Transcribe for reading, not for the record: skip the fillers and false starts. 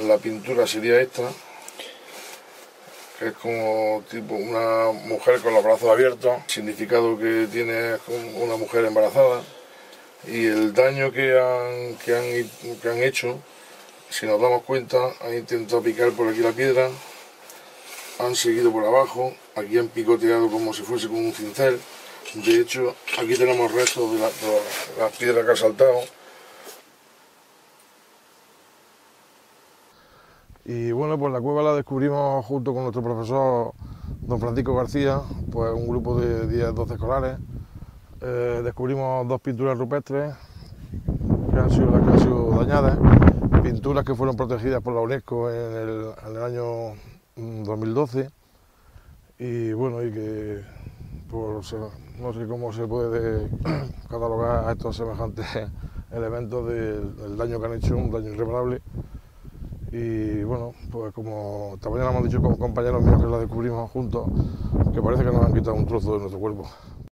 la pintura sería esta, que es como tipo una mujer con los brazos abiertos, significado que tiene una mujer embarazada, y el daño que han hecho, si nos damos cuenta, han intentado picar por aquí la piedra, han seguido por abajo, aquí han picoteado como si fuese con un cincel. De hecho, aquí tenemos restos de las piedras que han saltado. Y bueno, pues la cueva la descubrimos junto con nuestro profesor don Francisco García, pues un grupo de 10-12 escolares. Descubrimos 2 pinturas rupestres que han sido las que han sido dañadas, pinturas que fueron protegidas por la UNESCO en el año 2012, y bueno, y que no sé cómo se puede catalogar a estos semejantes elementos del daño que han hecho, un daño irreparable. Y bueno, pues como esta mañana hemos dicho con compañeros míos que la descubrimos juntos, que parece que nos han quitado un trozo de nuestro cuerpo.